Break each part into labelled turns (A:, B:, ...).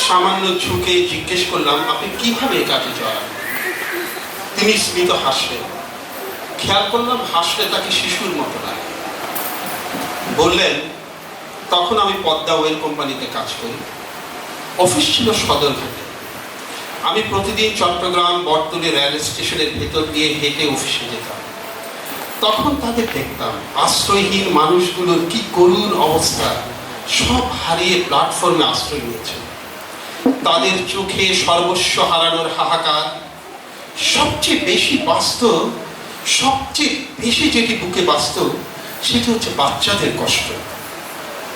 A: সামান্য ঝুঁকে জিজ্ঞেস করলাম, আপনি কিভাবে এই কাজে জড়ান? তিনি স্মিত হাসলেন। খেয়াল করলাম হাসলে তাকে শিশুর মতো লাগে। বললেন, তখন আমি পদ্মা ওয়েল কোম্পানিতে কাজ করি। অফিস ছিল সদরঘাটে। আমি প্রতিদিন চট্টগ্রাম বটতলী রেল স্টেশনের ভেতর দিয়ে হেঁটে অফিসে যেতাম। তখন তাদের দেখতাম আশ্রয়হীন মানুষগুলোর কি করুণ অবস্থা, সব হারিয়ে প্ল্যাটফর্মে আশ্রয় নিয়েছে। তাদের চোখে সর্বস্ব হারানোর হাহাকার। সবচেয়ে বেশি বাস্তব, সবচেয়ে বেশি যেটি বুকে বাস্তব, সেটি হচ্ছে বাচ্চাদের কষ্ট।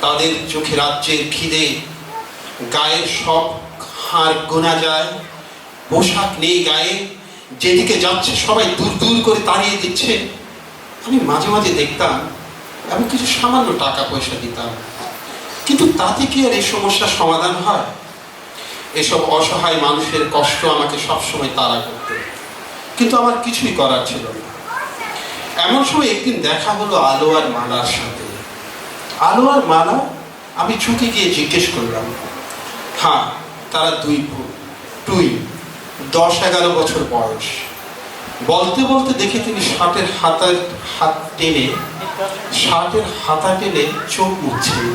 A: তাদের চোখে রাজ্যের খিদে, গায়ের সব হাড় গোনা যায়, পোশাক নেই গায়ে, যেদিকে যাচ্ছে সবাই দূর দূর করে তাড়িয়ে দিচ্ছে। আমি মাঝে মাঝে দেখতাম, আমি কিছু সামান্য টাকা পয়সা দিতাম, কিন্তু তাতে কি আর এই সমস্যার সমাধান হয়? এসব অসহায় মানুষের কষ্ট আমাকে সবসময় তাড়া করত, কিন্তু আমার কিছুই করার ছিল না। এমন সময় একদিন দেখা হলো আলো আর মালার সাথে। আলো আর মালা, আমি ছুটে গিয়ে জিজ্ঞেস করলাম। হ্যাঁ, তারা দুই টুই, 10-11 বছর বয়স। বলতে বলতে দেখে তিনি শার্টের হাতা টেনে চোখ মুছছেন।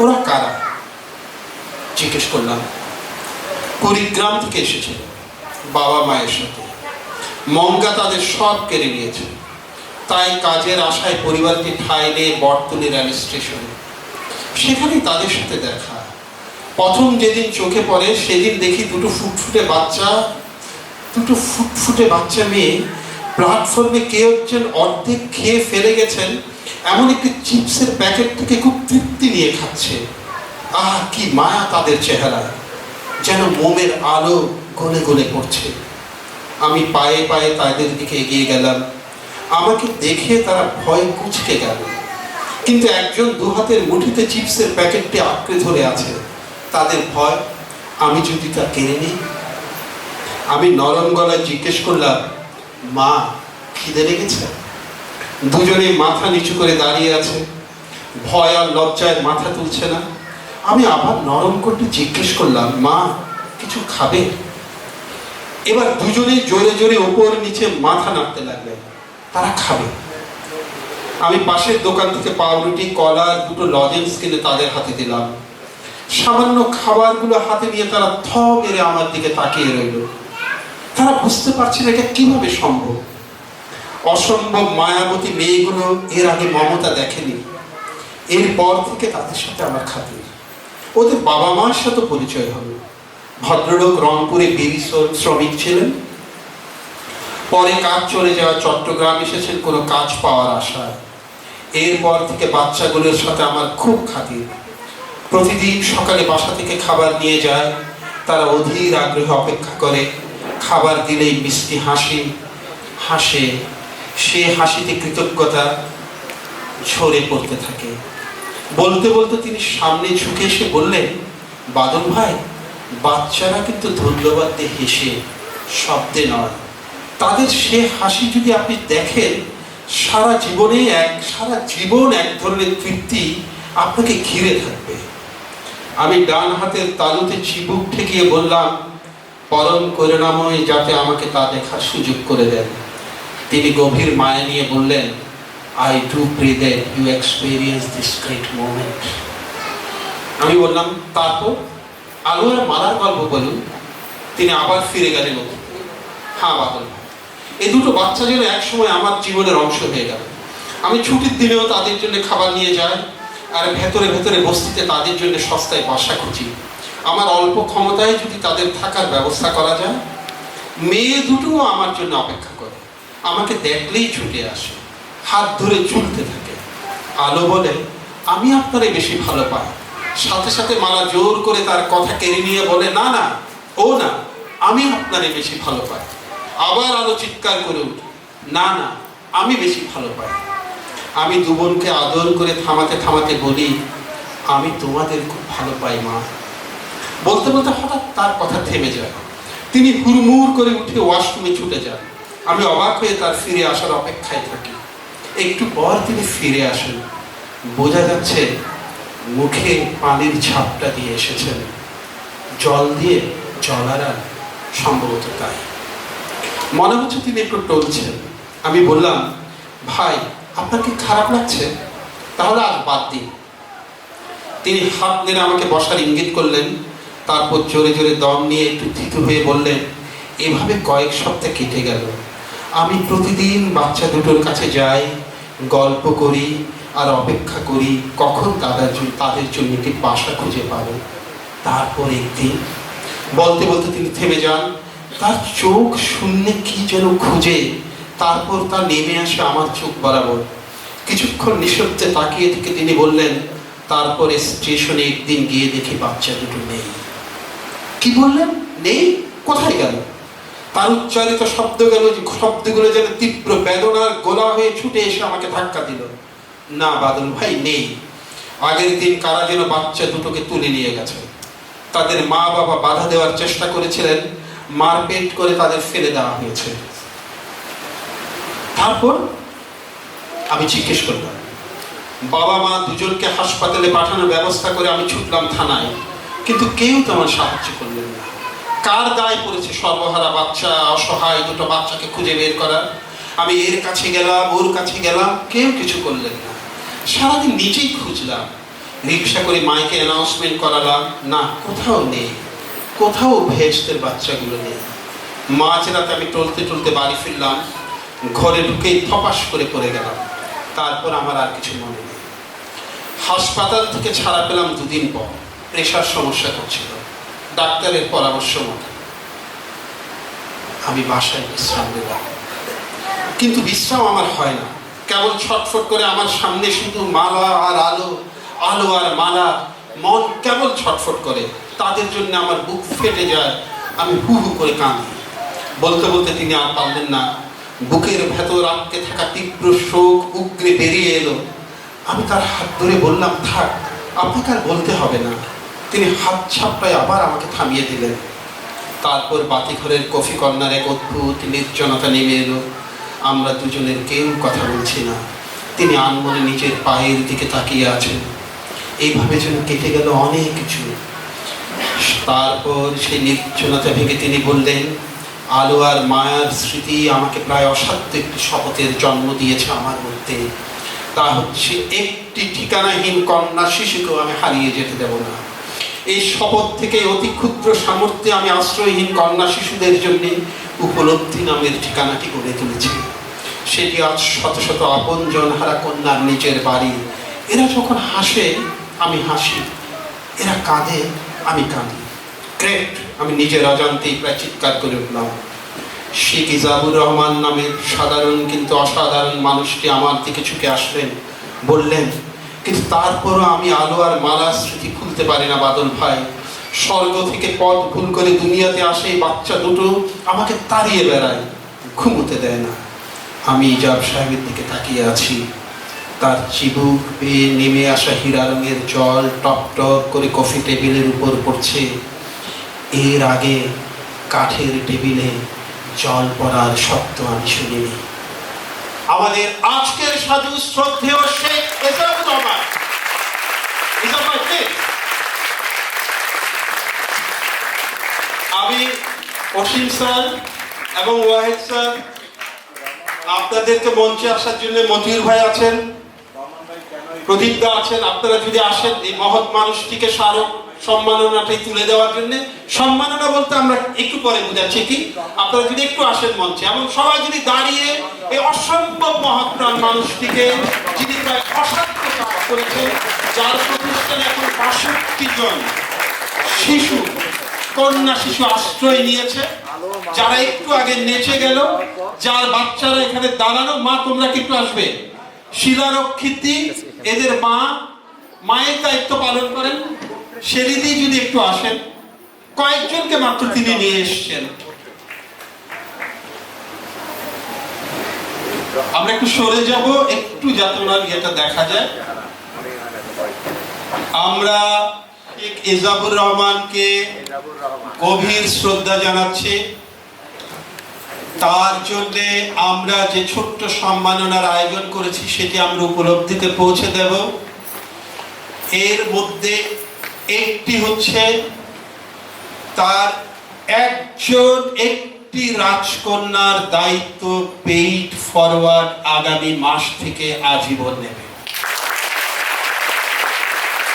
A: ওরা কারা? জিজ্ঞেস করলাম। কুড়িগ্রাম থেকে এসেছিল বাবা মায়ের সাথে। মঙ্গা তাদের সব কেড়ে নিয়েছে, তাই কাজের আশায় পরিবারটি ঠাঁই নিয়ে বটতলী রেল স্টেশনে। সেখানেই তাদের সাথে দেখা। প্রথম যেদিন চোখে পড়ে সেদিন দেখি দুটো ফুটফুটে বাচ্চা মেয়ে প্ল্যাটফর্মে কেউ একজন অর্ধেক খেয়ে ফেলে গেছেন এমন একটি চিপসের প্যাকেট থেকে খুব তৃপ্তি নিয়ে খাচ্ছে। আহ, কি মায়া তাদের চেহারায়, যেন মোমের আলো গলে গলে পড়ছে। আমি পায়ে পায়ে তাদের দিকে এগিয়ে গেলাম। আমাকে দেখে তারা ভয় কুঁচকে গেল, কিন্তু একজন দুহাতের মুঠিতে চিপসের প্যাকেটটি আঁকড়ে ধরে আছে। তাদের ভয় আমি যদি তা কেড়ে নিই। আমি নরম গলায় জিজ্ঞেস করলাম, মা, খিদে লেগেছে? দুজনে মাথা নিচু করে দাঁড়িয়ে আছে, ভয় আর লজ্জায় মাথা তুলছে না। আমি আবার নরম করে জিজ্ঞেস করলাম, মা, কিছু খাবে? এবার দুজনে জোরে জোরে ওপর নিচে মাথা নাড়তে লাগলেন, তারা খাবে। আমি পাশের দোকান থেকে পাউরুটি, কলা, দুটো লজেন্স কিনে তাদের হাতে দিলাম। সামান্য খাবারগুলো হাতে নিয়ে তারা থ মেরে আমার দিকে তাকিয়ে রইল। তারা বুঝতে পারছে না এটা কিভাবে সম্ভব। অসম্ভব মায়াবতী মেয়েগুলো এর আগে মমতা দেখেনি। এরপর থেকে তাদের সাথে আমার খাতির। ওদের বাবা মার সাথে পরিচয় হলো। ভদ্রলোক রংপুরে বিড়ি শ্রমিক ছিলেন, পরে কাজ চলে যাওয়া চট্টগ্রাম এসেছেন কোনো কাজ পাওয়ার আশায়। এরপর থেকে বাচ্চাগুলোর সাথে আমার খুব খাতির। প্রতিদিন সকালে বাসা থেকে খাবার নিয়ে যায়। তারা অধীর আগ্রহে অপেক্ষা করে। খাবার দিলেই মিষ্টি হাসে। সে হাসিতে কৃতজ্ঞতা ঝরে পড়তে থাকে। বলতে বলতে তিনি সামনে ঝুঁকে এসে বললেন, বাদল ভাই, বাচ্চারা কিন্তু ধন্যবাদ দিয়ে হেসে, শব্দে নয়। তাদের সে হাসি যদি আপনি দেখেন, সারা জীবন এক ধরনের তৃপ্তি আপনাকে ঘিরে থাকবে। আমি ডান হাতের তালুতে চিবুক ঠেকিয়ে বললাম, পরম করুণাময় যাতে আমাকে তা দেখার সুযোগ করে দেন। তিনি গভীর মায়া নিয়ে বললেন, I do pray that you experience this great moment. আমি বললাম, তারপর আলো আর মালার গল্প বলুন। তিনি আবার ফিরে গেলেন। হ্যাঁ বাদল, এই দুটো বাচ্চা যেন একসময় আমার জীবনের অংশ হয়ে গেল। আমি ছুটির দিনেও তাদের জন্য খাবার নিয়ে যাই, আর ভেতরে ভেতরে বস্তিতে তাদের জন্য সস্তায় বাসা খুঁজি। আমার অল্প ক্ষমতায় যদি তাদের থাকার ব্যবস্থা করা যায়। মেয়ে দুটোও আমার জন্য অপেক্ষা করে, আমাকে দেখলেই ছুটে আসে, হাত ধরে চুলতে থাকে। আলো বলে, আমি আপনারে বেশি ভালো পাই। সাথে সাথে মালা জোর করে তার কথা কেড়ে নিয়ে বলে, না না, ও না, আমি আপনারে বেশি ভালো পাই। আবার আলো চিৎকার করে উঠে, না না, আমি বেশি ভালো পাই। আমি দু বোনকে আদর করে থামাতে থামাতে বলি, আমি তোমাদের খুব ভালো পাই মা। বলতে বলতে হঠাৎ তার কথা থেমে যায়। তিনি হুড়মুড় করে উঠে ওয়াশরুমে ছুটে যান। আমি অবাক হয়ে তার ফিরে আসার অপেক্ষায় থাকি। একটু পর তিনি ফিরে আসেন। বোঝা যাচ্ছে মুখে পানির ঝাপটা দিয়ে এসেছেন। জল দিয়ে জলারা, সম্ভবত তাই। মনে হচ্ছে তিনি একটু টলছেন। আমি বললাম, ভাই আপনার কি খারাপ লাগছে? তাহলে আজ বাদ দিন। তিনি হাত নেড়ে আমাকে বসার ইঙ্গিত করলেন, তারপর জোরে জোরে দম নিয়ে একটু থিতু হয়ে বললেন, এভাবে কয়েক সপ্তাহ কেটে গেল। আমি প্রতিদিন বাচ্চা দুটোর কাছে যাই, গল্প করি আর অপেক্ষা করি কখন তাদের জন্য একটি বাসা খুঁজে পাবে। তারপর একদিন, বলতে বলতে তিনি থেমে যান। তার চোখ শূন্যে কি যেন খুঁজে, তারপর তা নেমে আসে আমার চোখ বরাবর। কিছুক্ষণ নিঃশব্দে তাকিয়ে থেকে তিনি বললেন, তারপরে স্টেশনে একদিন গিয়ে দেখি বাচ্চা দুটো নেই। কি বললেন? নেই? কোথায় গেল? তার উচ্চারিত শব্দগুলো যেন তীব্র বেদনার গোলা হয়ে ছুটে এসে আমাকে ধাক্কা দিল। না বাদল ভাই, নেই। আগের দিন কারা যেন বাচ্চা দুটোকে তুলে নিয়ে গেছে। তাদের মা বাবা বাধা দেওয়ার চেষ্টা করেছিলেন, মারপিট করে তাদের ফেলে দেওয়া হয়েছে। তারপর আমি জিজ্ঞেস করলাম, বাবা মা দুজনকে হাসপাতালে পাঠানোর ব্যবস্থা করে আমি ছুটলাম থানায়, কিন্তু কেউ তো আমার সাহায্য করলেন না। কার দায় পড়েছে সর্বহারা বাচ্চা, অসহায় দুটো বাচ্চাকে খুঁজে বের করা? আমি এর কাছে গেলাম, ওর কাছে গেলাম, কেউ কিছু করলেন না। সারাদিন নিজেই খুঁজলাম, রিক্সা করে মাইকে অ্যানাউন্সমেন্ট করালাম, না কোথাও নেই, কোথাও ভেস্তের বাচ্চাগুলো নেই। মাঝরাতে আমি টলতে টলতে বাড়ি ফিরলাম, ঘরে ঢুকেই থপাস করে পড়ে গেলাম। তারপর আমার আর কিছু মনে নেই। হাসপাতাল থেকে ছাড়া পেলাম দুদিন পর। প্রেশার সমস্যা করছিল, ডাক্তারের পরামর্শ মতো আমি বাসায় বিশ্রাম নিলাম। কিন্তু বিশ্রাম আমার হয় না, কেবল ছটফট করে আমার সামনে শুধু মালা আর আলো, আলো আর মালা। মন কেবল ছটফট করে, তাদের জন্য আমার বুক ফেটে যায়, আমি হু হু করে কাঁদি। বলতে বলতে তিনি আর পারলেন না, বুকের ভেতর আটকে থাকা তীব্র শোক উগরে বেরিয়ে এলো। আমি তার হাত ধরে বললাম, থাক, আপনাকে আর বলতে হবে না। তিনি হাত ছাপটায় আবার আমাকে থামিয়ে দিলেন। তারপর বাতিঘরের কফি কর্নারে এক অদ্ভুত নির্জনতা নেমে এলো। আমরা দুজনের কেউ কথা বলছি না। তিনি আনমনে নিজের পায়ের দিকে তাকিয়ে আছেন। এইভাবে যেন কেটে গেল অনেক কিছু। তারপর সেই নির্জনতা ভেঙে তিনি বললেন, আলো আর মায়ার স্মৃতি আমাকে প্রায় অসাধ্য একটি শপথের জন্ম দিয়েছে আমার মধ্যে। তা হচ্ছে, একটি ঠিকানাহীন কন্যা শিশুকেও আমি হারিয়ে যেতে দেব না। এই শপথ থেকে অতি ক্ষুদ্র সামর্থ্যে আমি আশ্রয়হীন কন্যা শিশুদের জন্য উপলব্ধি নামের ঠিকানাটি গড়ে তুলেছি। সেটি আজ শত শত আপনজন হারা কন্যার নিজের বাড়ি। এরা যখন হাসে আমি হাসি, এরা কাঁদে আমি কাঁদি। গ্রেট! আমি নিজের অজান্তেই প্রায় চিৎকার করে উঠলাম। শেখ ইজাবুর রহমান নামের সাধারণ কিন্তু অসাধারণ মানুষটি আমার দিকে ঝুঁকে আসলেন, বললেন, কিন্তু তারপরও আমি আলো আর মালার স্মৃতি ভুলতে পারি না বাদল ভাই। স্বর্গ থেকে পথ ভুল করে দুনিয়াতে আসে এই বাচ্চা দুটো আমাকে তাড়িয়ে বেড়ায়, ঘুমোতে দেয় না। আমি ইজাব সাহেবের দিকে তাকিয়ে আছি। তার চিবুক বেয়ে নেমে আসা হীরা রঙের জল টপ টপ করে কফি টেবিলের উপর পড়ছে। এর আগে কাঠের টেবিলে জল পড়ার শব্দ আমি শুনিনি। আমাদের আজকের সাধু শ্রদ্ধেয় শেখ ইজাবুর রহমান। আমি অসীম স্যার এবং ওয়াহিদ স্যার, আপনাদেরকে মঞ্চে আসার জন্য মতিউর ভাই আছেন, প্রদীপ দা আছেন। আপনারা যদি আসেন এই মহৎ মানুষটিকে স্মারক সম্মাননাটি তুলে দেওয়ার জন্য। সম্মাননা বলতে আমরা একটু পরে বুঝাচ্ছি কি, আপনারা যদি একটু আসেন মঞ্চে এবং সবাই যদি দাঁড়িয়ে এই অসম্ভব মহৎ প্রাণ মানুষটিকে, যিনি প্রায় অসাধ্য কাজ করেছেন, যার প্রতিষ্ঠানে এখন ৬২ জন শিশু, কন্যা শিশু আশ্রয় নিয়েছে, যারা একটু আগে নেচে গেল, যার বাচ্চারা এখানে দাঁড়ানো। মা তোমরা কি একটু আসবে? শিলারক্ষিতি এদের মা, মায়ের দায়িত্ব পালন করেন। শেরিদি যদি একটু আসেন, কয়েকজনকে মাত্র তিনি নিয়ে এসছেন। আমরা একটু সরে যাব একটু, যাতে ওনার ইয়েটা দেখা যায়। আমরা ইজাবুর রহমানকে গভীর শ্রদ্ধা জানাচ্ছি। তার জন্য আমরা যে ছোট্ট সম্মাননার আয়োজন করেছি সেটি আমরা উপলব্ধিতে পৌঁছে দেব। এর মধ্যে একটি হচ্ছে তার একজন একটি রাজকন্যার দায়িত্ব পেইড ফরওয়ার্ড আগামী মাস থেকে আজীবন নেবে।